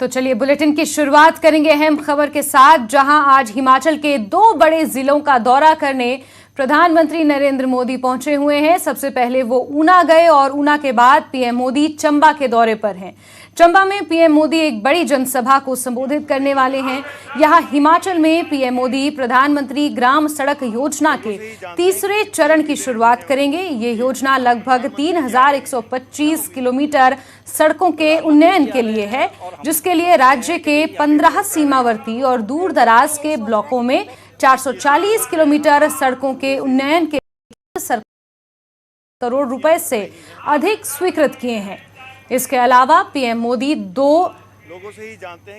तो चलिए बुलेटिन की शुरुआत करेंगे अहम खबर के साथ, जहां आज हिमाचल के 2 बड़े जिलों का दौरा करने प्रधानमंत्री नरेंद्र मोदी पहुंचे हुए हैं। सबसे पहले वो ऊना गए और ऊना के बाद पीएम मोदी चंबा के दौरे पर हैं। चंबा में पीएम मोदी एक बड़ी जनसभा को संबोधित करने वाले हैं। यहां हिमाचल में पीएम मोदी प्रधानमंत्री ग्राम सड़क योजना के तीसरे चरण की शुरुआत करेंगे। ये योजना लगभग 3125 किलोमीटर सड़कों के उन्नयन के लिए है, जिसके लिए राज्य के 15 सीमावर्ती और दूर दराज के ब्लॉकों में 440 किलोमीटर सड़कों के उन्नयन के करोड़ रुपए से अधिक स्वीकृत किए हैं। इसके अलावा पीएम मोदी 2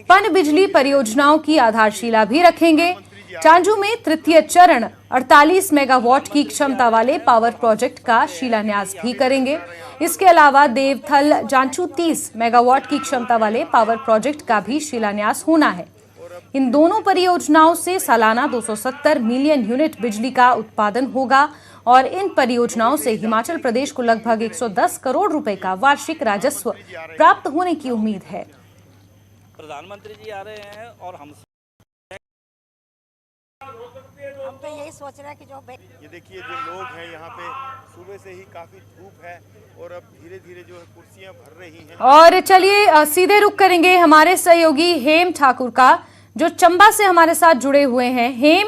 पन बिजली परियोजनाओं की आधारशिला भी रखेंगे। चांजू में तृतीय चरण 48 मेगावाट की क्षमता वाले पावर प्रोजेक्ट का शिलान्यास भी करेंगे। इसके अलावा देवथल जांचू 30 मेगावाट की क्षमता वाले पावर प्रोजेक्ट का भी शिलान्यास होना है। इन दोनों परियोजनाओं से सालाना 270 मिलियन यूनिट बिजली का उत्पादन होगा और इन परियोजनाओं से हिमाचल प्रदेश को लगभग 110 करोड़ रुपए का वार्षिक राजस्व प्राप्त होने की उम्मीद है। प्रधानमंत्री जी आ रहे हैं और हम तो यही सोच रहे हैं कि जो ये देखिए जो लोग हैं यहाँ पे सुबह से ही काफी धूप है और अब धीरे धीरे जो है कुर्सियां भर रही हैं। और चलिए सीधे रुख करेंगे हमारे सहयोगी हेम ठाकुर का, जो चंबा से हमारे साथ जुड़े हुए हैं। हेम,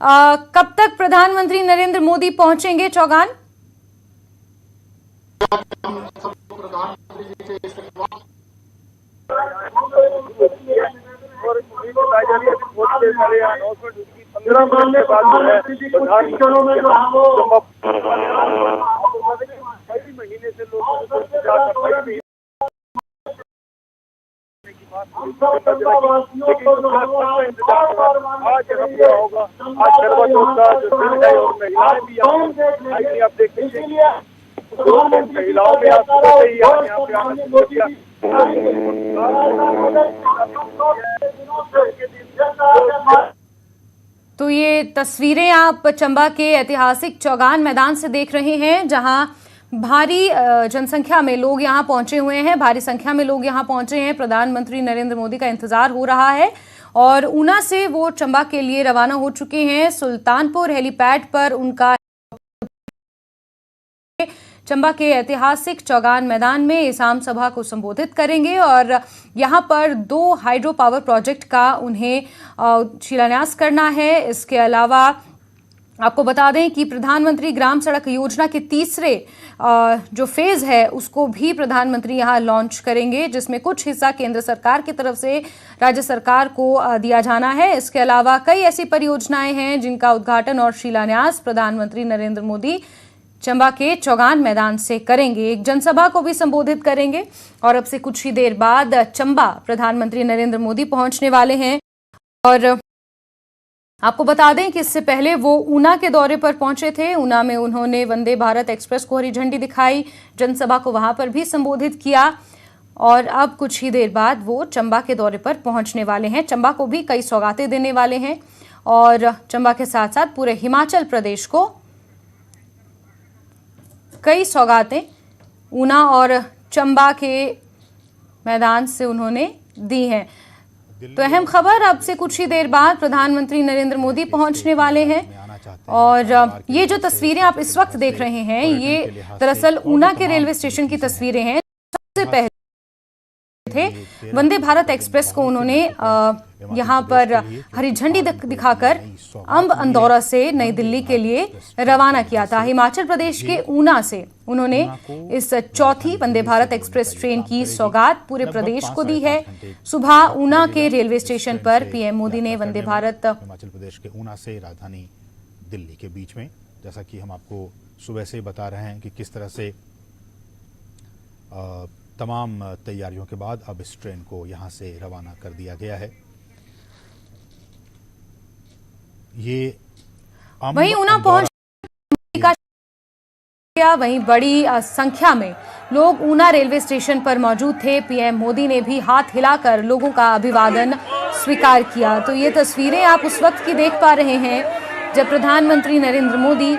कब तक प्रधानमंत्री नरेंद्र मोदी पहुंचेंगे चौगान? महीने से लोग आज होगा, आज आप देख लीजिए महिलाओं में तो ये तस्वीरें आप चंबा के ऐतिहासिक चौगान मैदान से देख रहे हैं, जहां भारी जनसंख्या में लोग यहां पहुंचे हुए हैं। भारी संख्या में लोग यहां पहुंचे हैं। प्रधानमंत्री नरेंद्र मोदी का इंतजार हो रहा है और ऊना से वो चंबा के लिए रवाना हो चुके हैं। सुल्तानपुर हेलीपैड पर उनका चंबा के ऐतिहासिक चौगान मैदान में इस आम सभा को संबोधित करेंगे और यहां पर 2 हाइड्रो पावर प्रोजेक्ट का उन्हें शिलान्यास करना है। इसके अलावा आपको बता दें कि प्रधानमंत्री ग्राम सड़क योजना के तीसरे जो फेज है उसको भी प्रधानमंत्री यहां लॉन्च करेंगे, जिसमें कुछ हिस्सा केंद्र सरकार की तरफ से राज्य सरकार को दिया जाना है। इसके अलावा कई ऐसी परियोजनाएं हैं जिनका उद्घाटन और शिलान्यास प्रधानमंत्री नरेंद्र मोदी चंबा के चौगान मैदान से करेंगे। एक जनसभा को भी संबोधित करेंगे और अब से कुछ ही देर बाद चंबा प्रधानमंत्री नरेंद्र मोदी पहुंचने वाले हैं। और आपको बता दें कि इससे पहले वो ऊना के दौरे पर पहुंचे थे। ऊना में उन्होंने वंदे भारत एक्सप्रेस को हरी झंडी दिखाई, जनसभा को वहां पर भी संबोधित किया और अब कुछ ही देर बाद वो चंबा के दौरे पर पहुंचने वाले हैं। चंबा को भी कई सौगातें देने वाले हैं और चंबा के साथ साथ पूरे हिमाचल प्रदेश को कई सौगातें ऊना और चंबा के मैदान से उन्होंने दी हैं। तो अहम खबर, अब से कुछ ही देर बाद प्रधानमंत्री नरेंद्र मोदी पहुंचने वाले हैं और ये जो तस्वीरें आप इस वक्त देख रहे हैं ये दरअसल ऊना के रेलवे स्टेशन की तस्वीरें हैं। सबसे पहले थे वंदे भारत एक्सप्रेस को उन्होंने यहाँ पर हरी झंडी दिखाकर अंब अंदौरा से नई दिल्ली के लिए रवाना किया था। हिमाचल प्रदेश के ऊना से उन्होंने इस चौथी वंदे भारत एक्सप्रेस ट्रेन की सौगात पूरे प्रदेश को दी है। सुबह ऊना के रेलवे स्टेशन पर पीएम मोदी ने वंदे भारत हिमाचल प्रदेश के ऊना से राजधानी दिल्ली के बीच में, जैसा कि हम आपको सुबह से बता रहे हैं कि किस तरह से तमाम तैयारियों के बाद अब इस ट्रेन को यहां से रवाना कर दिया गया है। ये वहीं ऊना पहुंच गया, वहीं बड़ी संख्या में लोग ऊना रेलवे स्टेशन पर मौजूद थे। पीएम मोदी ने भी हाथ हिलाकर लोगों का अभिवादन स्वीकार किया। तो ये तस्वीरें आप उस वक्त की देख पा रहे हैं जब प्रधानमंत्री नरेंद्र मोदी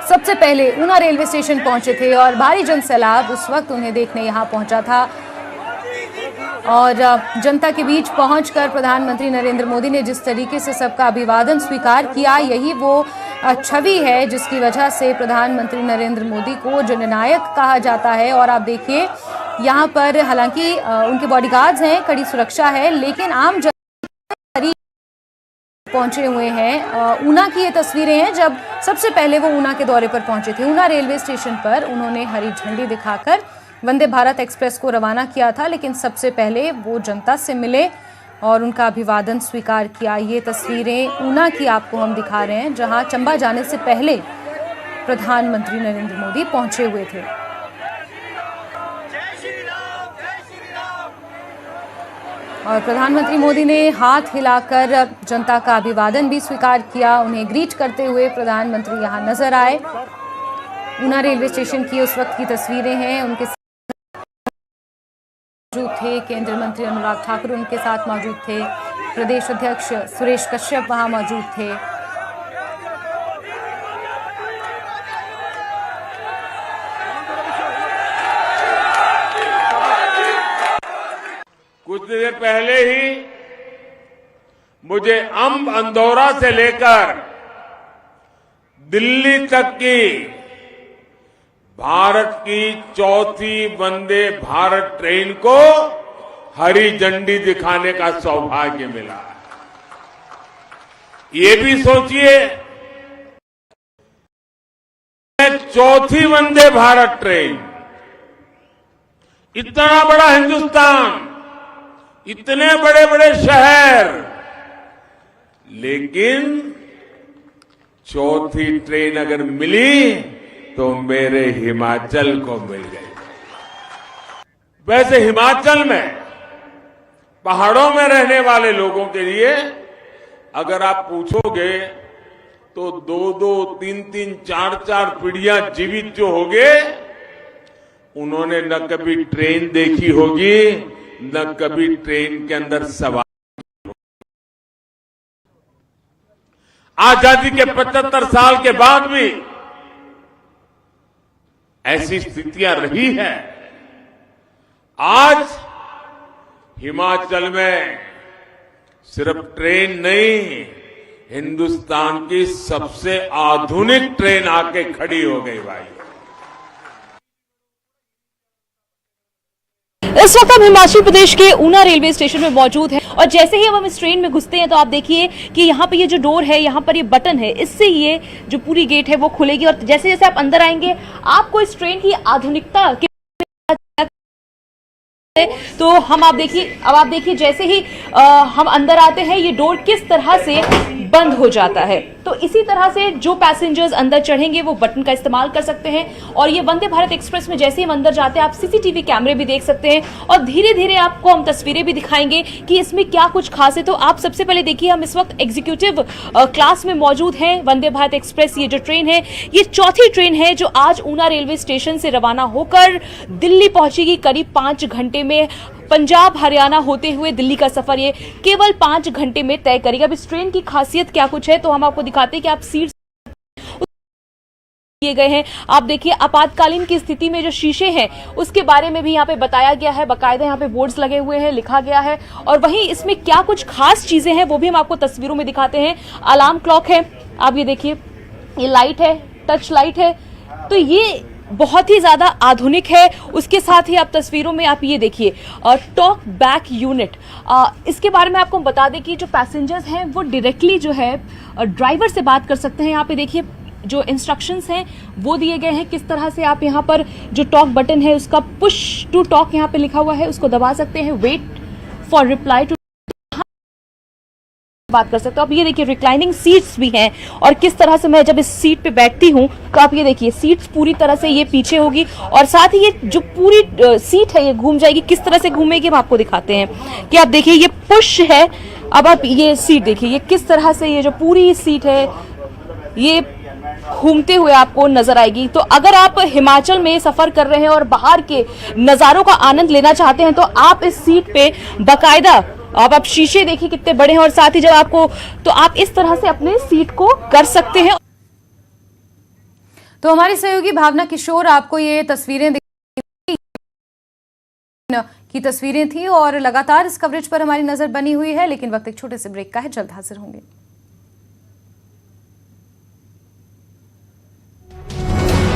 सबसे पहले ऊना रेलवे स्टेशन पहुंचे थे और भारी जनसैलाब उस वक्त उन्हें देखने यहां पहुंचा था। और जनता के बीच पहुंचकर प्रधानमंत्री नरेंद्र मोदी ने जिस तरीके से सबका अभिवादन स्वीकार किया, यही वो छवि है जिसकी वजह से प्रधानमंत्री नरेंद्र मोदी को जननायक कहा जाता है। और आप देखिए यहाँ पर हालांकि उनके बॉडीगार्ड्स हैं, कड़ी सुरक्षा है, लेकिन आम जनता पहुंचे हुए हैं। ऊना की ये तस्वीरें हैं जब सबसे पहले वो ऊना के दौरे पर पहुंचे थे। ऊना रेलवे स्टेशन पर उन्होंने हरी झंडी दिखाकर वंदे भारत एक्सप्रेस को रवाना किया था, लेकिन सबसे पहले वो जनता से मिले और उनका अभिवादन स्वीकार किया। ये तस्वीरें ऊना की आपको हम दिखा रहे हैं, जहां चंबा जाने से पहले प्रधानमंत्री नरेंद्र मोदी पहुंचे हुए थे। और प्रधानमंत्री मोदी ने हाथ हिलाकर जनता का अभिवादन भी स्वीकार किया। उन्हें ग्रीट करते हुए प्रधानमंत्री यहां नजर आए। ऊना रेलवे स्टेशन की उस वक्त की तस्वीरें हैं। उनके मौजूद थे केंद्रीय मंत्री अनुराग ठाकुर, उनके साथ मौजूद थे प्रदेश अध्यक्ष सुरेश कश्यप, वहां मौजूद थे। कुछ देर पहले ही मुझे अंब अंदौरा से लेकर दिल्ली तक की भारत की चौथी वंदे भारत ट्रेन को हरी झंडी दिखाने का सौभाग्य मिला। ये भी सोचिए, चौथी वंदे भारत ट्रेन, इतना बड़ा हिंदुस्तान, इतने बड़े बड़े शहर, लेकिन चौथी ट्रेन अगर मिली तो मेरे हिमाचल को मिल गई। वैसे हिमाचल में पहाड़ों में रहने वाले लोगों के लिए अगर आप पूछोगे तो 2-2, 3-3, 4-4 पीढ़ियां जीवित जो होंगे, उन्होंने न कभी ट्रेन देखी होगी, न कभी ट्रेन के अंदर सवार। आजादी के 75 साल के बाद भी ऐसी स्थितियां रही है। आज हिमाचल में सिर्फ ट्रेन नहीं, हिंदुस्तान की सबसे आधुनिक ट्रेन आके खड़ी हो गई भाई। इस वक्त हम हिमाचल प्रदेश के ऊना रेलवे स्टेशन में मौजूद हैं और जैसे ही हम इस ट्रेन में घुसते हैं तो आप देखिए कि यहाँ पे ये जो डोर है, यहाँ पर ये बटन है, इससे ये जो पूरी गेट है वो खुलेगी और जैसे जैसे आप अंदर आएंगे आपको इस ट्रेन की आधुनिकता के तो अब आप देखिए जैसे ही हम अंदर आते हैं ये डोर किस तरह से बंद हो जाता है। तो इसी तरह से जो पैसेंजर्स अंदर चढ़ेंगे वो बटन का इस्तेमाल कर सकते हैं। और ये वंदे भारत एक्सप्रेस में जैसे ही हम अंदर जाते हैं आप सीसीटीवी कैमरे भी देख सकते हैं और धीरे धीरे आपको हम तस्वीरें भी दिखाएंगे कि इसमें क्या कुछ खास है। तो आप सबसे पहले देखिए, हम इस वक्त एग्जीक्यूटिव क्लास में मौजूद हैं। वंदे भारत एक्सप्रेस ये जो ट्रेन है, ये चौथी ट्रेन है जो आज ऊना रेलवे स्टेशन से रवाना होकर दिल्ली पहुंचेगी। करीब 5 घंटे में पंजाब हरियाणा होते हुए दिल्ली का सफर ये केवल 5 घंटे में तय करेगा। अब इस ट्रेन की खासियत क्या कुछ है तो हम आपको दिखाते हैं कि आप सीट किए गए हैं। आप देखिए आपातकालीन की स्थिति में जो शीशे हैं उसके बारे में भी यहाँ पे बताया गया है, बाकायदा यहाँ पे बोर्ड्स लगे हुए हैं, लिखा गया है। और वहीं इसमें क्या कुछ खास चीजें हैं वो भी हम आपको तस्वीरों में दिखाते हैं। अलार्म क्लॉक है, आप ये देखिए, ये लाइट है, टच लाइट है, तो ये बहुत ही ज्यादा आधुनिक है। उसके साथ ही आप तस्वीरों में आप ये देखिए टॉक बैक यूनिट, इसके बारे में आपको बता दें कि जो पैसेंजर्स हैं वो डायरेक्टली जो है ड्राइवर से बात कर सकते हैं। यहाँ पे देखिए जो इंस्ट्रक्शंस हैं वो दिए गए हैं, किस तरह से आप यहाँ पर जो टॉक बटन है उसका पुश टू टॉक यहाँ पे लिखा हुआ है, उसको दबा सकते हैं। वेट फॉर रिप्लाई टू बात कर सकते हो। आप ये देखिए रिक्लाइनिंग सीट्स भी हैं और किस तरह से मैं जब इस सीट पे बैठती हूँ तो आप ये देखिए सीट्स पूरी तरह से ये पीछे होगी और साथ ही ये जो पूरी सीट है ये घूम जाएगी। किस तरह से घूमेगी हम आपको दिखाते हैं कि आप देखिए ये पुश है। अब आप ये सीट देखिए, ये किस तरह से ये जो पूरी सीट है ये घूमते हुए आपको नजर आएगी। तो अगर आप हिमाचल में सफर कर रहे हैं और बाहर के नजारों का आनंद लेना चाहते हैं तो आप इस सीट पे बाकायदा आप शीशे देखिए कितने बड़े हैं और साथ ही जब आपको तो आप इस तरह से अपने सीट को कर सकते हैं। तो हमारी सहयोगी भावना किशोर आपको ये तस्वीरें की तस्वीरें थी और लगातार इस कवरेज पर हमारी नजर बनी हुई है, लेकिन वक्त एक छोटे से ब्रेक का है, जल्द हाजिर होंगे।